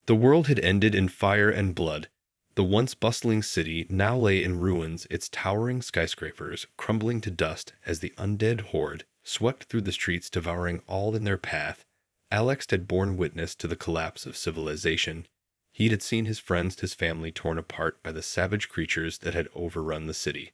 The world had ended in fire and blood. The once bustling city now lay in ruins, its towering skyscrapers crumbling to dust as the undead horde swept through the streets, devouring all in their path. Alex had borne witness to the collapse of civilization. He had seen his friends, his family torn apart by the savage creatures that had overrun the city.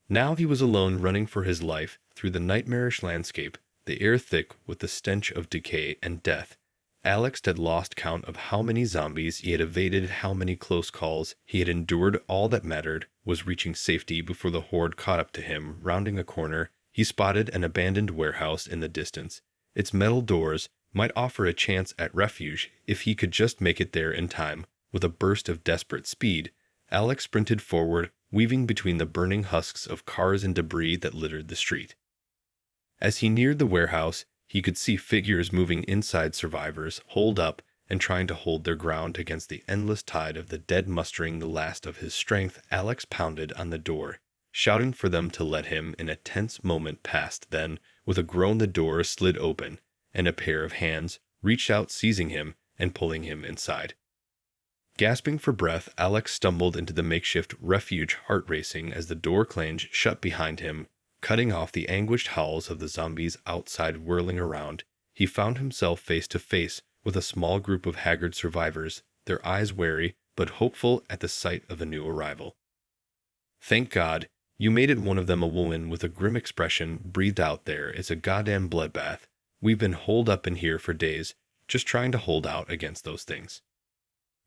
Now he was alone, running for his life through the nightmarish landscape, the air thick with the stench of decay and death. Alex had lost count of how many zombies he had evaded, how many close calls he had endured. All that mattered was reaching safety before the horde caught up to him. Rounding a corner, he spotted an abandoned warehouse in the distance. Its metal doors might offer a chance at refuge if he could just make it there in time. With a burst of desperate speed, Alex sprinted forward, weaving between the burning husks of cars and debris that littered the street. As he neared the warehouse, he could see figures moving inside, survivors holed up and trying to hold their ground against the endless tide of the dead. Mustering the last of his strength, Alex pounded on the door, shouting for them to let him in. A tense moment passed, then, with a groan, the door slid open, and a pair of hands reached out, seizing him and pulling him inside. Gasping for breath, Alex stumbled into the makeshift refuge, heart racing as the door clanged shut behind him, cutting off the anguished howls of the zombies outside whirling around. He found himself face to face with a small group of haggard survivors, their eyes wary but hopeful at the sight of a new arrival. "Thank God, you made it," one of them, a woman with a grim expression, breathed out. "There is a goddamn bloodbath. We've been holed up in here for days, just trying to hold out against those things."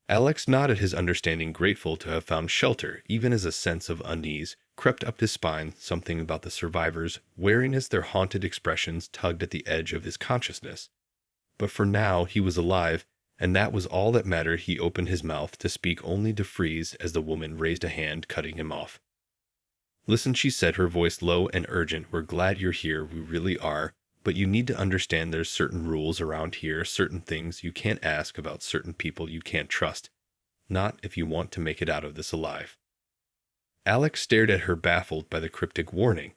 Alex nodded, his understanding, grateful to have found shelter, even as a sense of unease crept up his spine. Something about the survivors' wariness, their haunted expressions, tugged at the edge of his consciousness. But for now, he was alive, and that was all that mattered. He opened his mouth to speak, only to freeze as the woman raised a hand, cutting him off. "Listen," she said, her voice low and urgent. "We're glad you're here, we really are. But you need to understand there's certain rules around here, certain things you can't ask about, certain people you can't trust. Not if you want to make it out of this alive." Alex stared at her, baffled by the cryptic warning.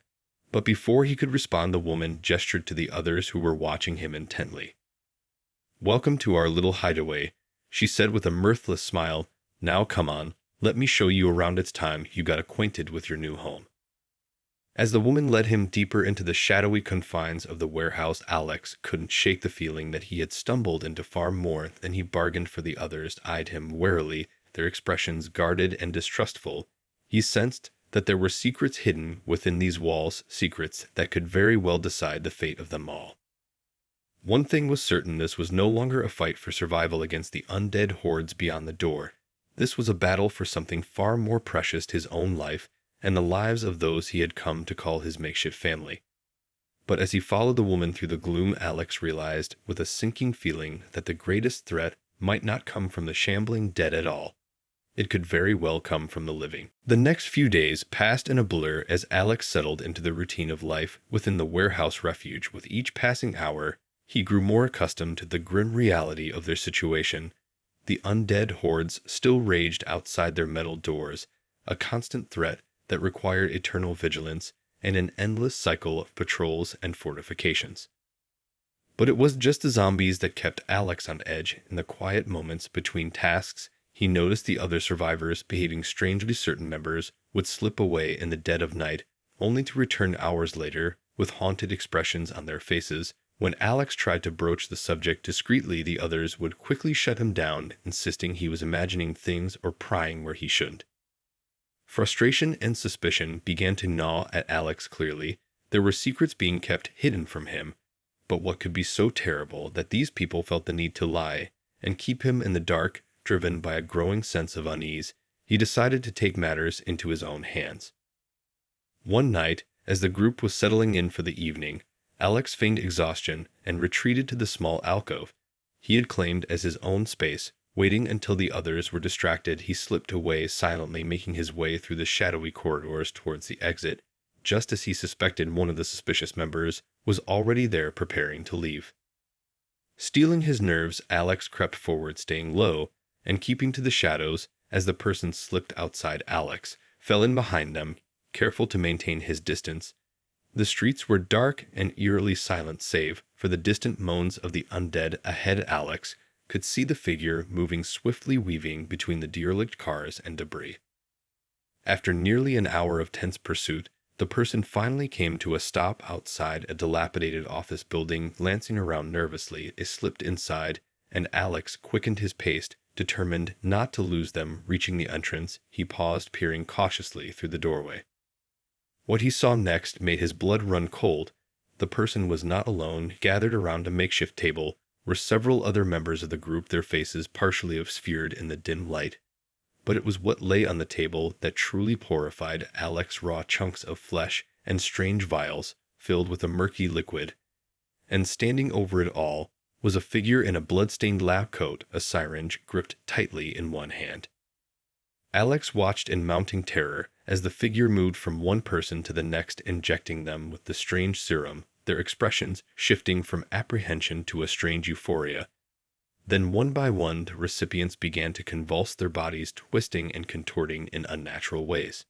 But before he could respond, the woman gestured to the others who were watching him intently. "Welcome to our little hideaway," she said with a mirthless smile. "Now come on, let me show you around. It's time you got acquainted with your new home." As the woman led him deeper into the shadowy confines of the warehouse, Alex couldn't shake the feeling that he had stumbled into far more than he bargained for. The others eyed him warily, their expressions guarded and distrustful. He sensed that there were secrets hidden within these walls, secrets that could very well decide the fate of them all. One thing was certain: this was no longer a fight for survival against the undead hordes beyond the door. This was a battle for something far more precious, his own life and the lives of those he had come to call his makeshift family. But as he followed the woman through the gloom, Alex realized with a sinking feeling that the greatest threat might not come from the shambling dead at all. It could very well come from the living. The next few days passed in a blur as Alex settled into the routine of life within the warehouse refuge. With each passing hour, he grew more accustomed to the grim reality of their situation. The undead hordes still raged outside their metal doors, a constant threat that required eternal vigilance and an endless cycle of patrols and fortifications. But it was just the zombies that kept Alex on edge. In the quiet moments between tasks, he noticed the other survivors behaving strangely. Certain members would slip away in the dead of night, only to return hours later with haunted expressions on their faces. When Alex tried to broach the subject discreetly, the others would quickly shut him down, insisting he was imagining things or prying where he shouldn't. Frustration and suspicion began to gnaw at Alex. Clearly, there were secrets being kept hidden from him. But what could be so terrible that these people felt the need to lie and keep him in the dark? Driven by a growing sense of unease, he decided to take matters into his own hands. One night, as the group was settling in for the evening, Alex feigned exhaustion and retreated to the small alcove he had claimed as his own space. Waiting until the others were distracted, he slipped away silently, making his way through the shadowy corridors towards the exit. Just as he suspected, one of the suspicious members was already there, preparing to leave. Steeling his nerves, Alex crept forward, staying low and keeping to the shadows. As the person slipped outside, Alex fell in behind them, careful to maintain his distance. The streets were dark and eerily silent, save for the distant moans of the undead ahead. Alex could see the figure moving swiftly, weaving between the derelict cars and debris. After nearly an hour of tense pursuit, the person finally came to a stop outside a dilapidated office building. Glancing around nervously, they slipped inside, and Alex quickened his pace, determined not to lose them. Reaching the entrance, he paused, peering cautiously through the doorway. What he saw next made his blood run cold. The person was not alone. Gathered around a makeshift table were several other members of the group, their faces partially obscured in the dim light. But it was what lay on the table that truly horrified Alex: raw chunks of flesh and strange vials filled with a murky liquid. And standing over it all was a figure in a blood-stained lab coat, a syringe gripped tightly in one hand. Alex watched in mounting terror as the figure moved from one person to the next, injecting them with the strange serum, their expressions shifting from apprehension to a strange euphoria. Then one by one the recipients began to convulse, their bodies twisting and contorting in unnatural ways.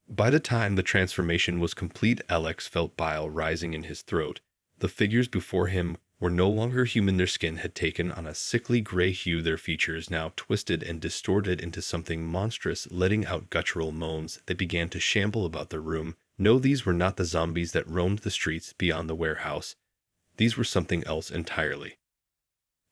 By the time the transformation was complete, Alex felt bile rising in his throat. The figures before him were no longer human. Their skin had taken on a sickly gray hue, their features now twisted and distorted into something monstrous, letting out guttural moans. They began to shamble about the room. No, these were not the zombies that roamed the streets beyond the warehouse. These were something else entirely.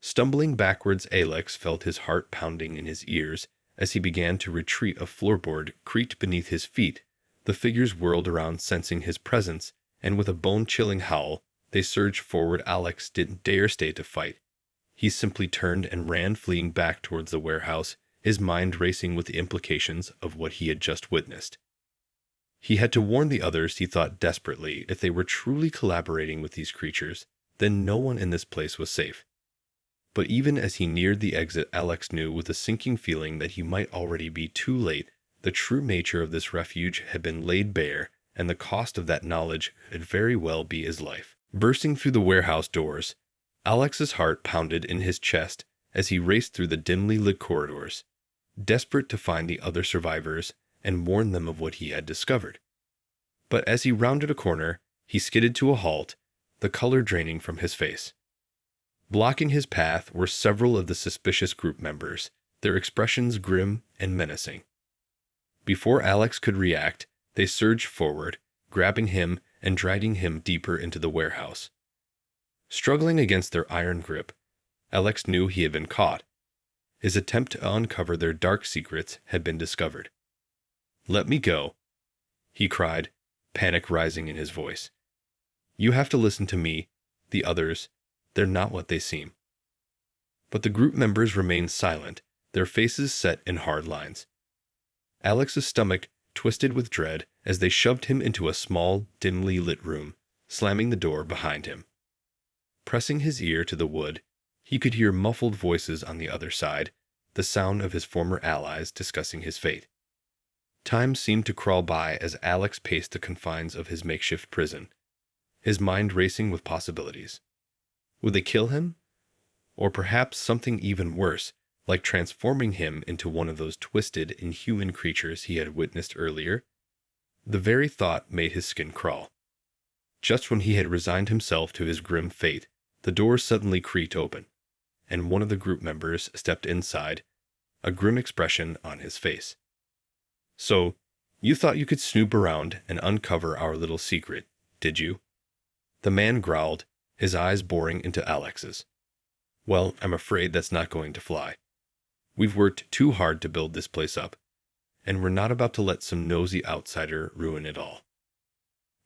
Stumbling backwards, Alex felt his heart pounding in his ears. As he began to retreat, a floorboard creaked beneath his feet. The figures whirled around, sensing his presence, and with a bone-chilling howl, they surged forward. Alex didn't dare stay to fight. He simply turned and ran, fleeing back towards the warehouse, his mind racing with the implications of what he had just witnessed. He had to warn the others, he thought desperately. If they were truly collaborating with these creatures, then no one in this place was safe. But even as he neared the exit, Alex knew with a sinking feeling that he might already be too late. The true nature of this refuge had been laid bare, and the cost of that knowledge could very well be his life. Bursting through the warehouse doors, Alex's heart pounded in his chest as he raced through the dimly lit corridors, desperate to find the other survivors and warn them of what he had discovered. But as he rounded a corner, he skidded to a halt, the color draining from his face. Blocking his path were several of the suspicious group members, their expressions grim and menacing. Before Alex could react, they surged forward, grabbing him and dragging him deeper into the warehouse. Struggling against their iron grip, Alex knew he had been caught. His attempt to uncover their dark secrets had been discovered. "Let me go," he cried, panic rising in his voice. "You have to listen to me. The others, they're not what they seem." But the group members remained silent, their faces set in hard lines. Alex's stomach twisted with dread as they shoved him into a small, dimly lit room, slamming the door behind him. Pressing his ear to the wood, he could hear muffled voices on the other side, the sound of his former allies discussing his fate. Time seemed to crawl by as Alex paced the confines of his makeshift prison, his mind racing with possibilities. Would they kill him? Or perhaps something even worse, like transforming him into one of those twisted, inhuman creatures he had witnessed earlier? The very thought made his skin crawl. Just when he had resigned himself to his grim fate, the door suddenly creaked open, and one of the group members stepped inside, a grim expression on his face. "So, you thought you could snoop around and uncover our little secret, did you?" The man growled, his eyes boring into Alex's. "Well, I'm afraid that's not going to fly. We've worked too hard to build this place up, and we're not about to let some nosy outsider ruin it all."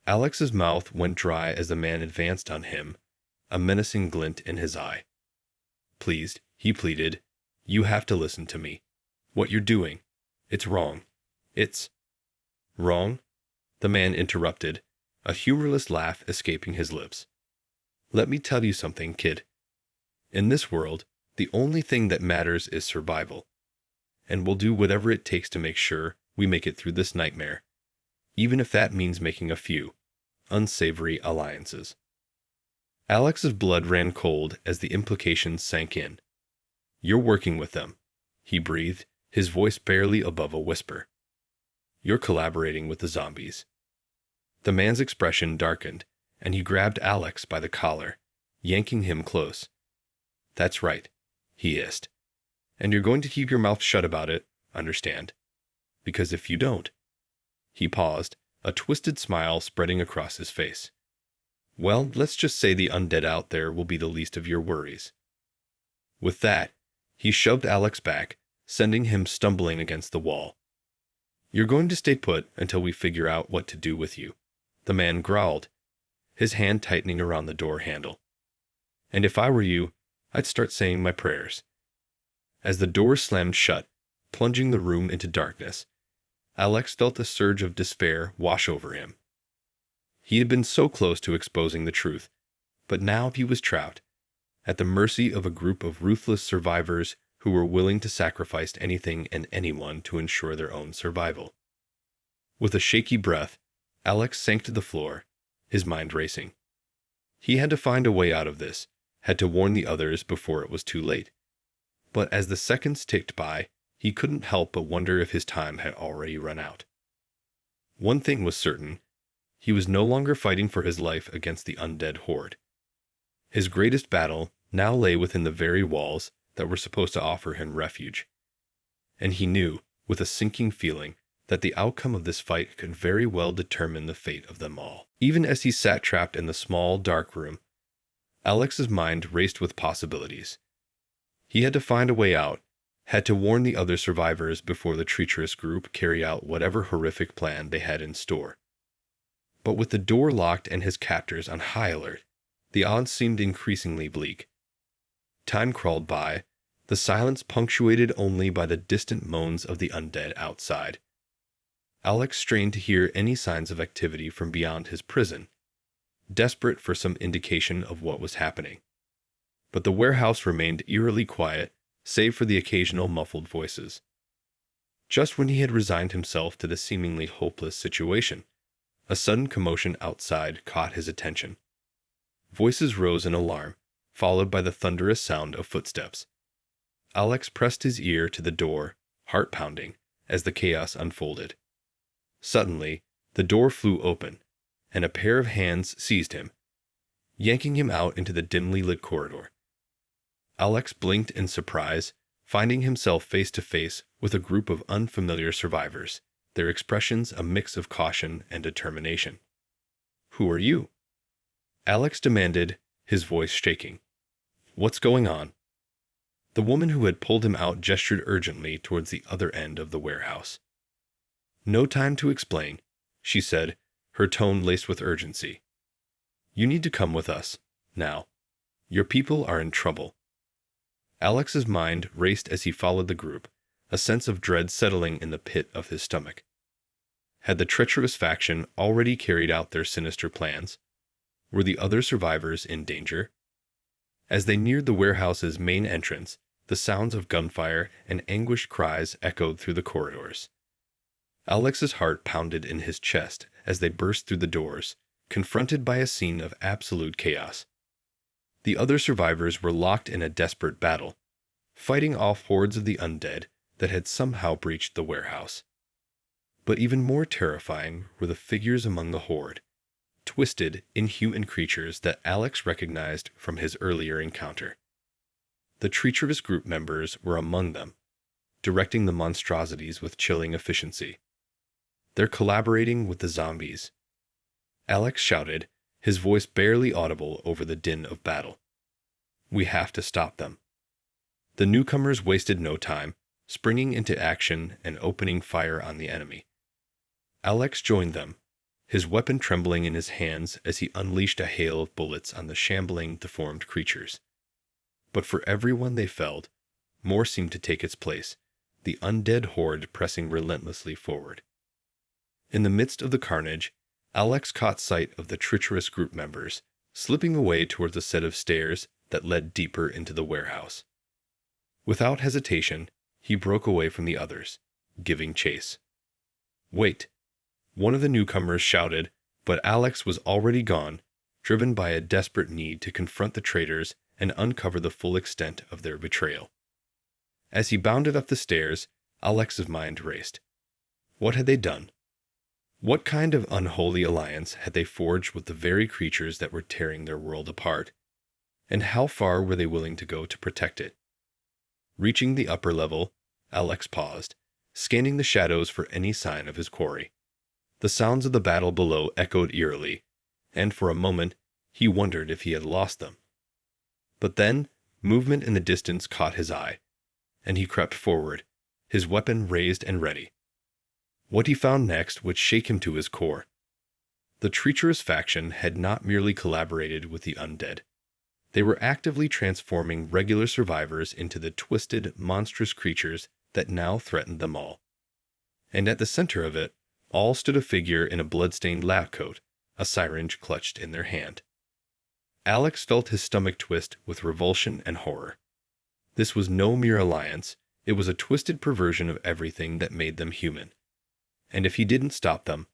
Alex's mouth went dry as the man advanced on him, a menacing glint in his eye. "Please," he pleaded, "you have to listen to me. What you're doing, it's wrong. It's..." "Wrong?" the man interrupted, a humorless laugh escaping his lips. "Let me tell you something, kid. In this world, the only thing that matters is survival. And we'll do whatever it takes to make sure we make it through this nightmare, even if that means making a few unsavory alliances." Alex's blood ran cold as the implications sank in. "You're working with them," he breathed, his voice barely above a whisper. "You're collaborating with the zombies." The man's expression darkened, and he grabbed Alex by the collar, yanking him close. "That's right. he hissed. "And you're going to keep your mouth shut about it, understand? Because if you don't—" He paused, a twisted smile spreading across his face. "Well, let's just say the undead out there will be the least of your worries." With that, he shoved Alex back, sending him stumbling against the wall. "You're going to stay put until we figure out what to do with you," the man growled, his hand tightening around the door handle. "And if I were you, I'd start saying my prayers." As the door slammed shut, plunging the room into darkness, Alex felt a surge of despair wash over him. He had been so close to exposing the truth, but now he was trapped, at the mercy of a group of ruthless survivors who were willing to sacrifice anything and anyone to ensure their own survival. With a shaky breath, Alex sank to the floor, his mind racing. He had to find a way out of this, had to warn the others before it was too late. But as the seconds ticked by, he couldn't help but wonder if his time had already run out. One thing was certain: he was no longer fighting for his life against the undead horde. His greatest battle now lay within the very walls that were supposed to offer him refuge. And he knew, with a sinking feeling, that the outcome of this fight could very well determine the fate of them all. Even as he sat trapped in the small, dark room, Alex's mind raced with possibilities. He had to find a way out, had to warn the other survivors before the treacherous group carry out whatever horrific plan they had in store. But with the door locked and his captors on high alert, the odds seemed increasingly bleak. Time crawled by, the silence punctuated only by the distant moans of the undead outside. Alex strained to hear any signs of activity from beyond his prison, desperate for some indication of what was happening. But the warehouse remained eerily quiet, save for the occasional muffled voices. Just when he had resigned himself to the seemingly hopeless situation, a sudden commotion outside caught his attention. Voices rose in alarm, followed by the thunderous sound of footsteps. Alex pressed his ear to the door, heart pounding, as the chaos unfolded. Suddenly, the door flew open, and a pair of hands seized him, yanking him out into the dimly lit corridor. Alex blinked in surprise, finding himself face to face with a group of unfamiliar survivors, their expressions a mix of caution and determination. "Who are you?" Alex demanded, his voice shaking. "What's going on?" The woman who had pulled him out gestured urgently towards the other end of the warehouse. "No time to explain," she said, her tone laced with urgency. "You need to come with us, now. Your people are in trouble." Alex's mind raced as he followed the group, a sense of dread settling in the pit of his stomach. Had the treacherous faction already carried out their sinister plans? Were the other survivors in danger? As they neared the warehouse's main entrance, the sounds of gunfire and anguished cries echoed through the corridors. Alex's heart pounded in his chest as they burst through the doors, confronted by a scene of absolute chaos. The other survivors were locked in a desperate battle, fighting off hordes of the undead that had somehow breached the warehouse. But even more terrifying were the figures among the horde, twisted, inhuman creatures that Alex recognized from his earlier encounter. The treacherous group members were among them, directing the monstrosities with chilling efficiency. "They're collaborating with the zombies," Alex shouted, his voice barely audible over the din of battle. "We have to stop them." The newcomers wasted no time, springing into action and opening fire on the enemy. Alex joined them, his weapon trembling in his hands as he unleashed a hail of bullets on the shambling, deformed creatures. But for everyone they felled, more seemed to take its place, the undead horde pressing relentlessly forward. In the midst of the carnage, Alex caught sight of the treacherous group members, slipping away towards a set of stairs that led deeper into the warehouse. Without hesitation, he broke away from the others, giving chase. "Wait!" one of the newcomers shouted, but Alex was already gone, driven by a desperate need to confront the traitors and uncover the full extent of their betrayal. As he bounded up the stairs, Alex's mind raced. What had they done? What kind of unholy alliance had they forged with the very creatures that were tearing their world apart? And how far were they willing to go to protect it? Reaching the upper level, Alex paused, scanning the shadows for any sign of his quarry. The sounds of the battle below echoed eerily, and for a moment he wondered if he had lost them. But then, movement in the distance caught his eye, and he crept forward, his weapon raised and ready. What he found next would shake him to his core. The treacherous faction had not merely collaborated with the undead. They were actively transforming regular survivors into the twisted, monstrous creatures that now threatened them all. And at the center of it all stood a figure in a blood-stained lab coat, a syringe clutched in their hand. Alex felt his stomach twist with revulsion and horror. This was no mere alliance, it was a twisted perversion of everything that made them human. And if he didn't stop them,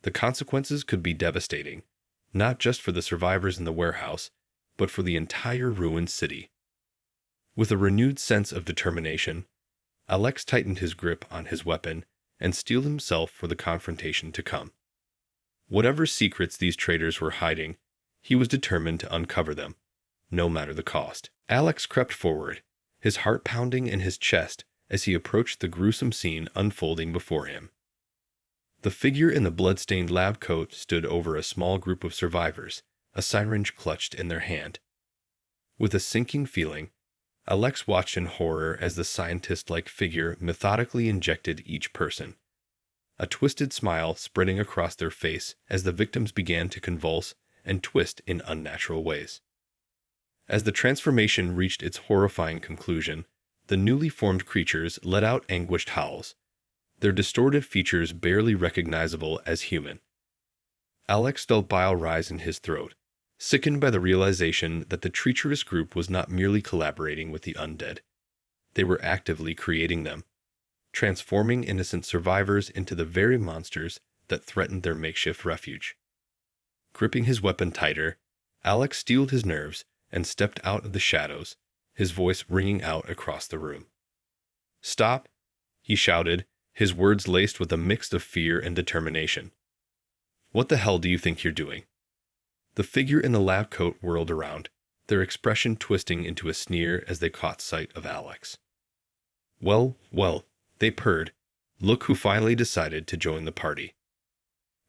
the consequences could be devastating, not just for the survivors in the warehouse, but for the entire ruined city. With a renewed sense of determination, Alex tightened his grip on his weapon and steeled himself for the confrontation to come. Whatever secrets these traitors were hiding, he was determined to uncover them, no matter the cost. Alex crept forward, his heart pounding in his chest as he approached the gruesome scene unfolding before him. The figure in the blood-stained lab coat stood over a small group of survivors, a syringe clutched in their hand. With a sinking feeling, Alex watched in horror as the scientist-like figure methodically injected each person, a twisted smile spreading across their face as the victims began to convulse and twist in unnatural ways. As the transformation reached its horrifying conclusion, the newly formed creatures let out anguished howls, their distorted features barely recognizable as human. Alex felt bile rise in his throat, sickened by the realization that the treacherous group was not merely collaborating with the undead. They were actively creating them, transforming innocent survivors into the very monsters that threatened their makeshift refuge. Gripping his weapon tighter, Alex steeled his nerves and stepped out of the shadows, his voice ringing out across the room. "Stop!" he shouted, his words laced with a mix of fear and determination. "What the hell do you think you're doing?" The figure in the lab coat whirled around, their expression twisting into a sneer as they caught sight of Alex. "Well, well," they purred. "Look who finally decided to join the party."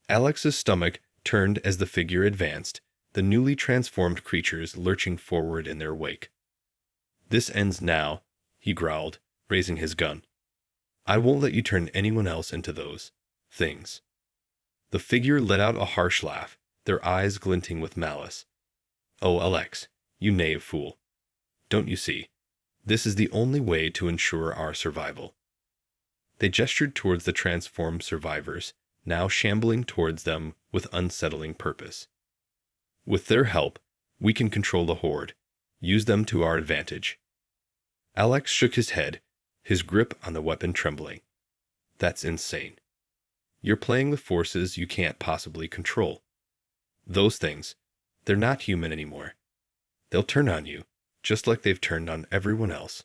Alex's stomach turned as the figure advanced, the newly transformed creatures lurching forward in their wake. "This ends now," he growled, raising his gun. "I won't let you turn anyone else into those things." The figure let out a harsh laugh, their eyes glinting with malice. "Oh, Alex, you knave fool. Don't you see? This is the only way to ensure our survival." They gestured towards the transformed survivors, now shambling towards them with unsettling purpose. "With their help, we can control the horde, use them to our advantage." Alex shook his head, his grip on the weapon trembling. "That's insane. You're playing with forces you can't possibly control. Those things, they're not human anymore. They'll turn on you, just like they've turned on everyone else."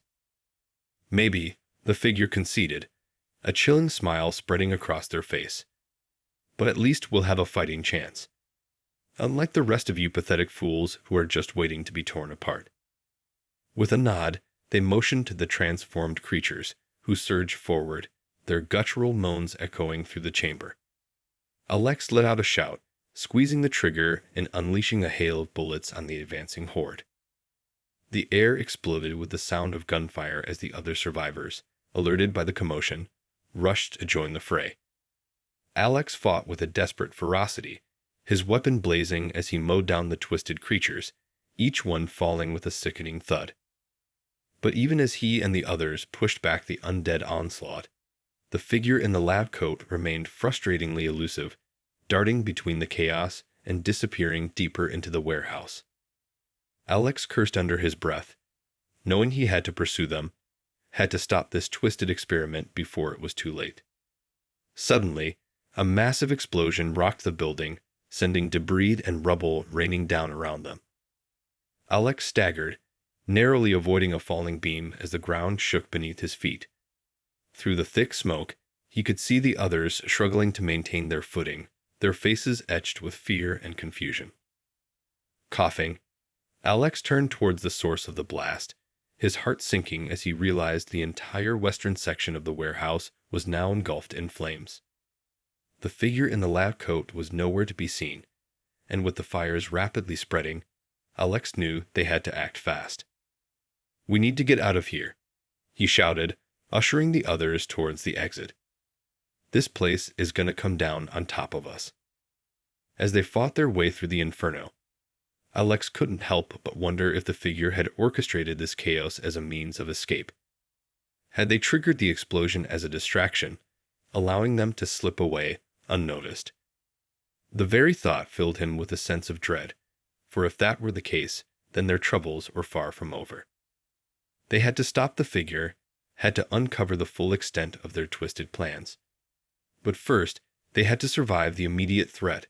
"Maybe," the figure conceded, a chilling smile spreading across their face. "But at least we'll have a fighting chance. Unlike the rest of you pathetic fools who are just waiting to be torn apart." With a nod, they motioned to the transformed creatures, who surged forward, their guttural moans echoing through the chamber. Alex let out a shout, squeezing the trigger and unleashing a hail of bullets on the advancing horde. The air exploded with the sound of gunfire as the other survivors, alerted by the commotion, rushed to join the fray. Alex fought with a desperate ferocity, his weapon blazing as he mowed down the twisted creatures, each one falling with a sickening thud. But even as he and the others pushed back the undead onslaught, the figure in the lab coat remained frustratingly elusive, darting between the chaos and disappearing deeper into the warehouse. Alex cursed under his breath, knowing he had to pursue them, had to stop this twisted experiment before it was too late. Suddenly, a massive explosion rocked the building, sending debris and rubble raining down around them. Alex staggered, narrowly avoiding a falling beam as the ground shook beneath his feet. Through the thick smoke, he could see the others struggling to maintain their footing, their faces etched with fear and confusion. Coughing, Alex turned towards the source of the blast, his heart sinking as he realized the entire western section of the warehouse was now engulfed in flames. The figure in the lab coat was nowhere to be seen, and with the fires rapidly spreading, Alex knew they had to act fast. "We need to get out of here," he shouted, ushering the others towards the exit. "This place is going to come down on top of us." As they fought their way through the inferno, Alex couldn't help but wonder if the figure had orchestrated this chaos as a means of escape. Had they triggered the explosion as a distraction, allowing them to slip away unnoticed? The very thought filled him with a sense of dread, for if that were the case, then their troubles were far from over. They had to stop the figure, had to uncover the full extent of their twisted plans. But first, they had to survive the immediate threat,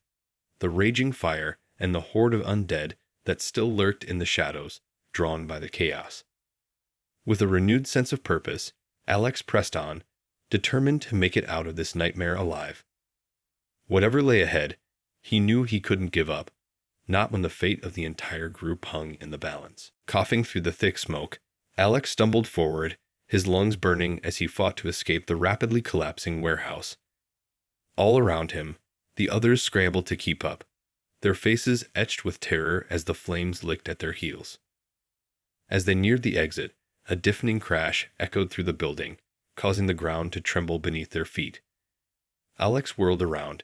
the raging fire and the horde of undead that still lurked in the shadows, drawn by the chaos. With a renewed sense of purpose, Alex pressed on, determined to make it out of this nightmare alive. Whatever lay ahead, he knew he couldn't give up, not when the fate of the entire group hung in the balance. Coughing through the thick smoke, Alex stumbled forward, his lungs burning as he fought to escape the rapidly collapsing warehouse. All around him, the others scrambled to keep up, their faces etched with terror as the flames licked at their heels. As they neared the exit, a deafening crash echoed through the building, causing the ground to tremble beneath their feet. Alex whirled around,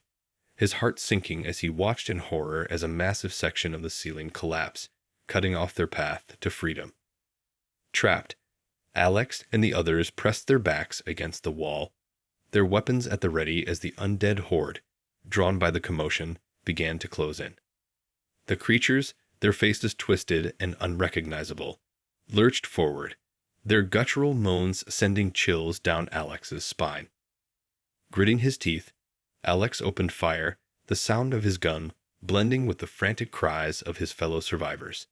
his heart sinking as he watched in horror as a massive section of the ceiling collapsed, cutting off their path to freedom. Trapped, Alex and the others pressed their backs against the wall, their weapons at the ready as the undead horde, drawn by the commotion, began to close in. The creatures, their faces twisted and unrecognizable, lurched forward, their guttural moans sending chills down Alex's spine. Gritting his teeth, Alex opened fire, the sound of his gun blending with the frantic cries of his fellow survivors.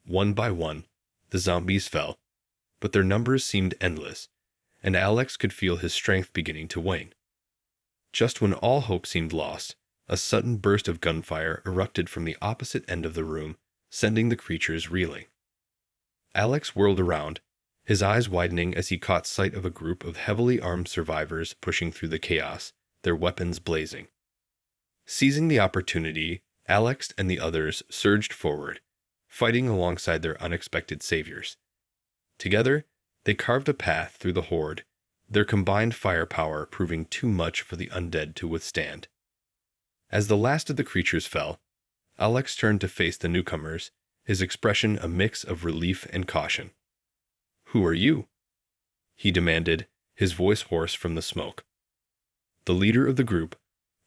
One by one, the zombies fell, but their numbers seemed endless, and Alex could feel his strength beginning to wane. Just when all hope seemed lost, a sudden burst of gunfire erupted from the opposite end of the room, sending the creatures reeling. Alex whirled around, his eyes widening as he caught sight of a group of heavily armed survivors pushing through the chaos, their weapons blazing. Seizing the opportunity, Alex and the others surged forward, fighting alongside their unexpected saviors. Together, they carved a path through the horde, their combined firepower proving too much for the undead to withstand. As the last of the creatures fell, Alex turned to face the newcomers, his expression a mix of relief and caution. "Who are you?" he demanded, his voice hoarse from the smoke. The leader of the group,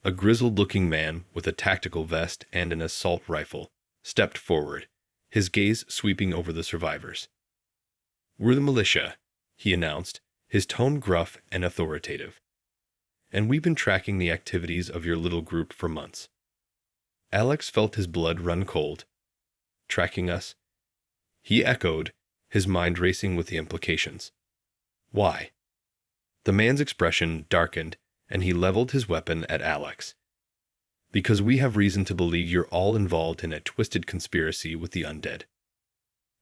a grizzled-looking man with a tactical vest and an assault rifle, stepped forward, his gaze sweeping over the survivors. "We're the militia," he announced, his tone gruff and authoritative. "And we've been tracking the activities of your little group for months." Alex felt his blood run cold. "Tracking us?" he echoed, his mind racing with the implications. "Why?" The man's expression darkened, and he leveled his weapon at Alex. "Because we have reason to believe you're all involved in a twisted conspiracy with the undead."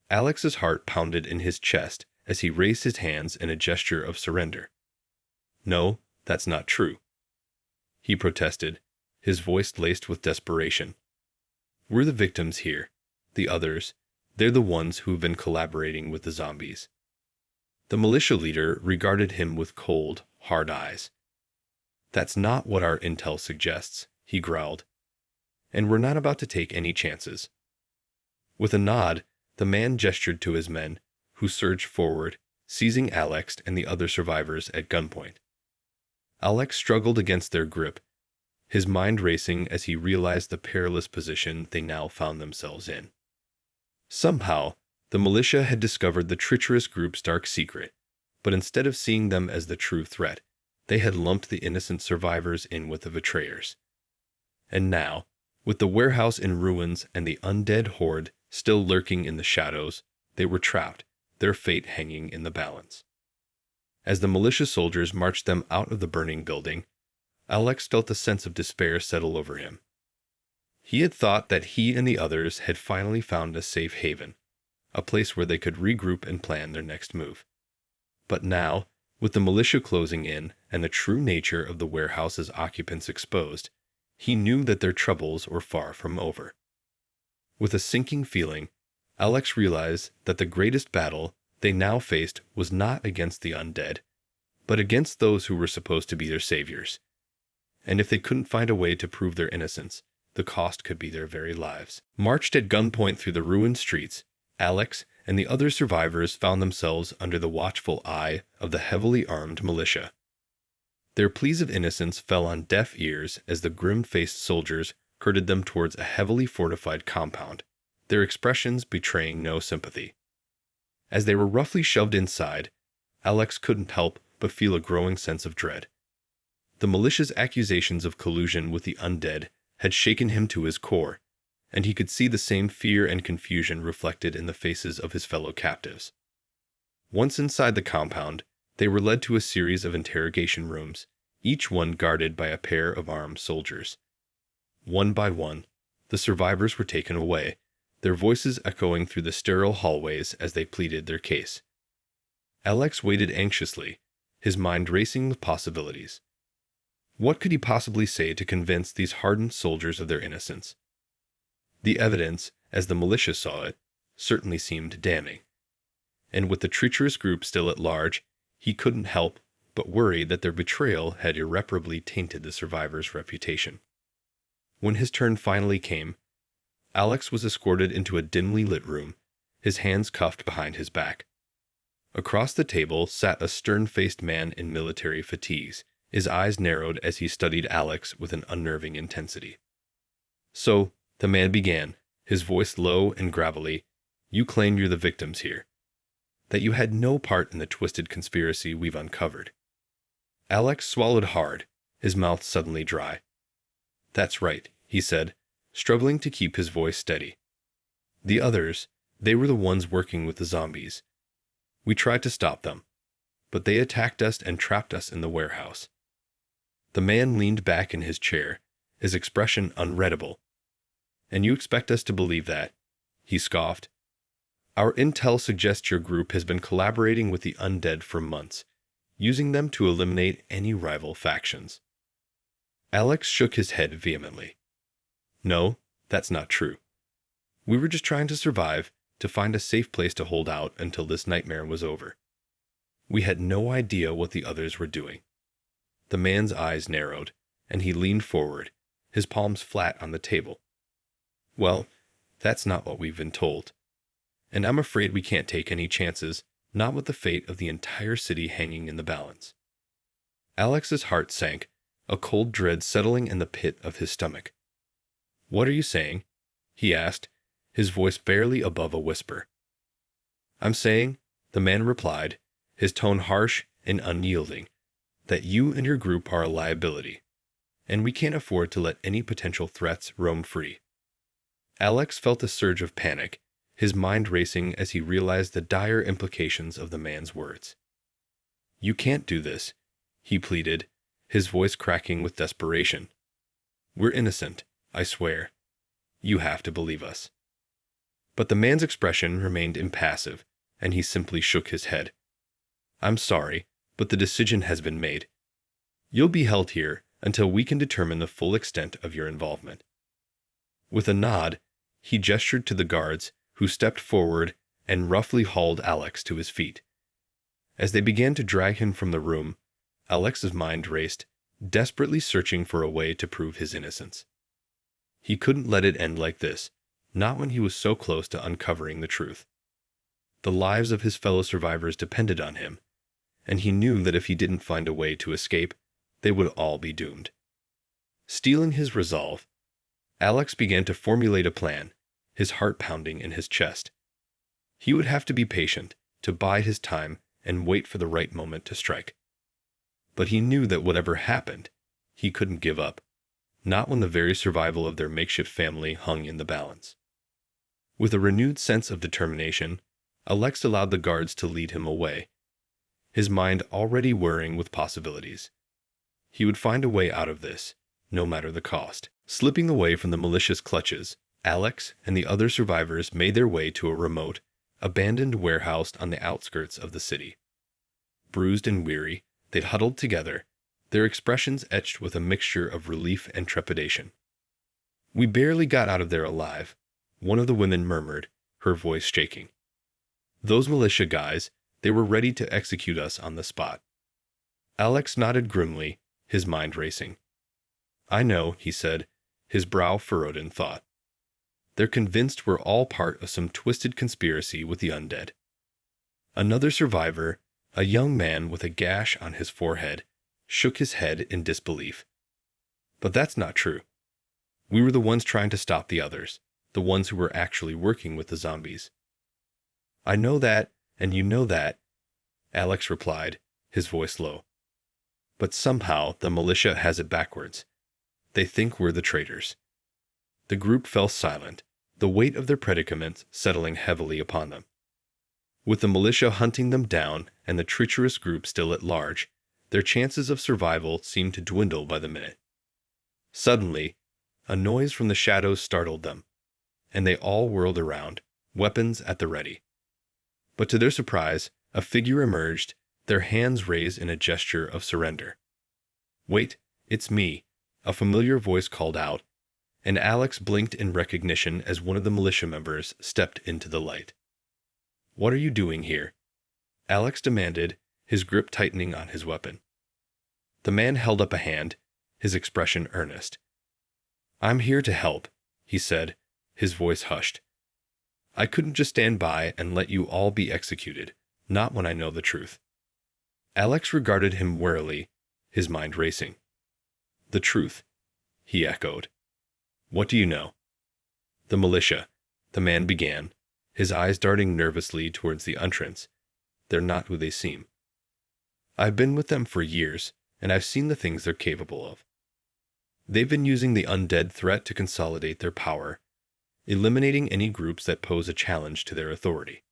Alex's heart pounded in his chest as he raised his hands in a gesture of surrender. "No, that's not true," he protested, his voice laced with desperation. "We're the victims here. The others, they're the ones who've been collaborating with the zombies." The militia leader regarded him with cold, hard eyes. "That's not what our intel suggests," he growled. "And we're not about to take any chances." With a nod, the man gestured to his men, who surged forward, seizing Alex and the other survivors at gunpoint. Alex struggled against their grip, his mind racing as he realized the perilous position they now found themselves in. Somehow, the militia had discovered the treacherous group's dark secret, but instead of seeing them as the true threat, they had lumped the innocent survivors in with the betrayers. And now, with the warehouse in ruins and the undead horde still lurking in the shadows, they were trapped, their fate hanging in the balance. As the militia soldiers marched them out of the burning building, Alex felt a sense of despair settle over him. He had thought that he and the others had finally found a safe haven, a place where they could regroup and plan their next move. But now, with the militia closing in and the true nature of the warehouse's occupants exposed, he knew that their troubles were far from over. With a sinking feeling, Alex realized that the greatest battle they now faced was not against the undead, but against those who were supposed to be their saviors. And if they couldn't find a way to prove their innocence, the cost could be their very lives. Marched at gunpoint through the ruined streets, Alex and the other survivors found themselves under the watchful eye of the heavily armed militia. Their pleas of innocence fell on deaf ears as the grim-faced soldiers herded them towards a heavily fortified compound, their expressions betraying no sympathy. As they were roughly shoved inside, Alex couldn't help but feel a growing sense of dread. The militia's accusations of collusion with the undead had shaken him to his core, and he could see the same fear and confusion reflected in the faces of his fellow captives. Once inside the compound, they were led to a series of interrogation rooms, each one guarded by a pair of armed soldiers. One by one, the survivors were taken away, their voices echoing through the sterile hallways as they pleaded their case. Alex waited anxiously, his mind racing with possibilities. What could he possibly say to convince these hardened soldiers of their innocence? The evidence, as the militia saw it, certainly seemed damning. And with the treacherous group still at large, he couldn't help but worry that their betrayal had irreparably tainted the survivors' reputation. When his turn finally came, Alex was escorted into a dimly lit room, his hands cuffed behind his back. Across the table sat a stern-faced man in military fatigues, his eyes narrowed as he studied Alex with an unnerving intensity. "So," the man began, his voice low and gravelly, "you claim you're the victims here. That you had no part in the twisted conspiracy we've uncovered." Alex swallowed hard, his mouth suddenly dry. "That's right," he said, struggling to keep his voice steady. "The others, they were the ones working with the zombies. We tried to stop them, but they attacked us and trapped us in the warehouse." The man leaned back in his chair, his expression unreadable. "And you expect us to believe that?" he scoffed. "Our intel suggests your group has been collaborating with the undead for months, using them to eliminate any rival factions." Alex shook his head vehemently. "No, that's not true. We were just trying to survive, to find a safe place to hold out until this nightmare was over. We had no idea what the others were doing." The man's eyes narrowed, and he leaned forward, his palms flat on the table. "Well, that's not what we've been told. And I'm afraid we can't take any chances, not with the fate of the entire city hanging in the balance." Alex's heart sank, a cold dread settling in the pit of his stomach. "What are you saying?" he asked, his voice barely above a whisper. "I'm saying," the man replied, his tone harsh and unyielding, "that you and your group are a liability, and we can't afford to let any potential threats roam free." Alex felt a surge of panic, his mind racing as he realized the dire implications of the man's words. "You can't do this," he pleaded, his voice cracking with desperation. "We're innocent, I swear. You have to believe us." But the man's expression remained impassive, and he simply shook his head. "I'm sorry, but the decision has been made. You'll be held here until we can determine the full extent of your involvement." With a nod, he gestured to the guards, who stepped forward and roughly hauled Alex to his feet. As they began to drag him from the room, Alex's mind raced, desperately searching for a way to prove his innocence. He couldn't let it end like this, not when he was so close to uncovering the truth. The lives of his fellow survivors depended on him, and he knew that if he didn't find a way to escape, they would all be doomed. Steeling his resolve, Alex began to formulate a plan, his heart pounding in his chest. He would have to be patient, to bide his time and wait for the right moment to strike. But he knew that whatever happened, he couldn't give up, not when the very survival of their makeshift family hung in the balance. With a renewed sense of determination, Alex allowed the guards to lead him away, his mind already whirring with possibilities. He would find a way out of this, no matter the cost. Slipping away from the malicious clutches, Alex and the other survivors made their way to a remote, abandoned warehouse on the outskirts of the city. Bruised and weary, they'd huddled together, their expressions etched with a mixture of relief and trepidation. "We barely got out of there alive," one of the women murmured, her voice shaking. "Those militia guys, they were ready to execute us on the spot." Alex nodded grimly, his mind racing. "I know," he said, his brow furrowed in thought. "They're convinced we're all part of some twisted conspiracy with the undead." Another survivor, a young man with a gash on his forehead, shook his head in disbelief. "But that's not true. We were the ones trying to stop the others, the ones who were actually working with the zombies." "I know that, and you know that," Alex replied, his voice low. "But somehow the militia has it backwards. They think we're the traitors." The group fell silent, the weight of their predicament settling heavily upon them. With the militia hunting them down and the treacherous group still at large, their chances of survival seemed to dwindle by the minute. Suddenly, a noise from the shadows startled them, and they all whirled around, weapons at the ready. But to their surprise, a figure emerged, their hands raised in a gesture of surrender. "Wait, it's me," a familiar voice called out, and Alex blinked in recognition as one of the militia members stepped into the light. "What are you doing here?" Alex demanded, his grip tightening on his weapon. The man held up a hand, his expression earnest. "I'm here to help," he said, his voice hushed. "I couldn't just stand by and let you all be executed, not when I know the truth." Alex regarded him warily, his mind racing. "The truth," he echoed. "What do you know?" "The militia," the man began, his eyes darting nervously towards the entrance. "They're not who they seem. I've been with them for years, and I've seen the things they're capable of. They've been using the undead threat to consolidate their power, eliminating any groups that pose a challenge to their authority."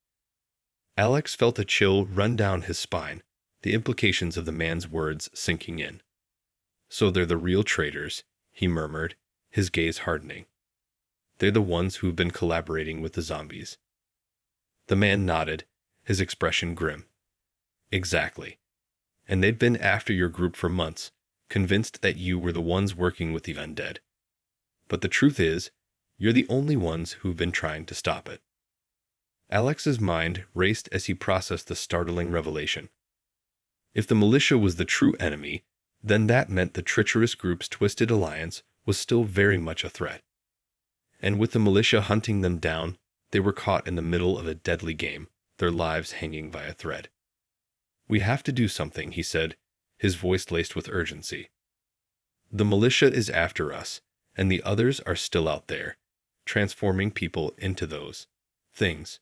Alex felt a chill run down his spine, the implications of the man's words sinking in. "So they're the real traitors," he murmured, his gaze hardening. "They're the ones who've been collaborating with the zombies." The man nodded, his expression grim. "Exactly. And they'd been after your group for months, convinced that you were the ones working with the undead. But the truth is, you're the only ones who've been trying to stop it." Alex's mind raced as he processed the startling revelation. If the militia was the true enemy, then that meant the treacherous group's twisted alliance was still very much a threat. And with the militia hunting them down, they were caught in the middle of a deadly game, their lives hanging by a thread. "We have to do something," he said, his voice laced with urgency. "The militia is after us, and the others are still out there, transforming people into those things.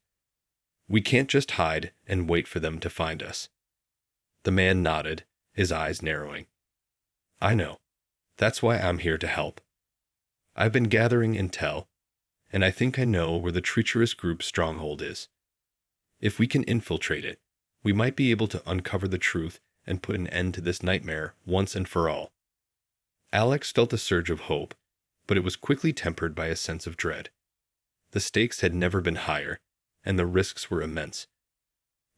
We can't just hide and wait for them to find us." The man nodded, his eyes narrowing. "I know. That's why I'm here to help. I've been gathering intel, and I think I know where the treacherous group's stronghold is. If we can infiltrate it, we might be able to uncover the truth and put an end to this nightmare once and for all." Alex felt a surge of hope, but it was quickly tempered by a sense of dread. The stakes had never been higher, and the risks were immense.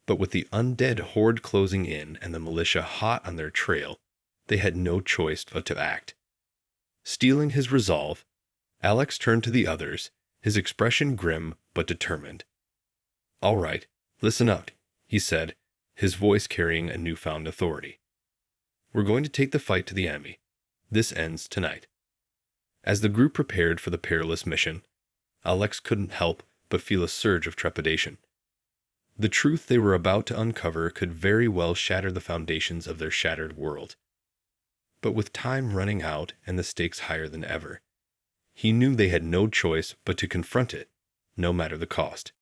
But with the undead horde closing in and the militia hot on their trail, they had no choice but to act. Steeling his resolve, Alex turned to the others, his expression grim but determined. "All right, listen up," he said, his voice carrying a newfound authority. "We're going to take the fight to the enemy. This ends tonight." As the group prepared for the perilous mission, Alex couldn't help but feel a surge of trepidation. The truth they were about to uncover could very well shatter the foundations of their shattered world. But with time running out and the stakes higher than ever, he knew they had no choice but to confront it, no matter the cost.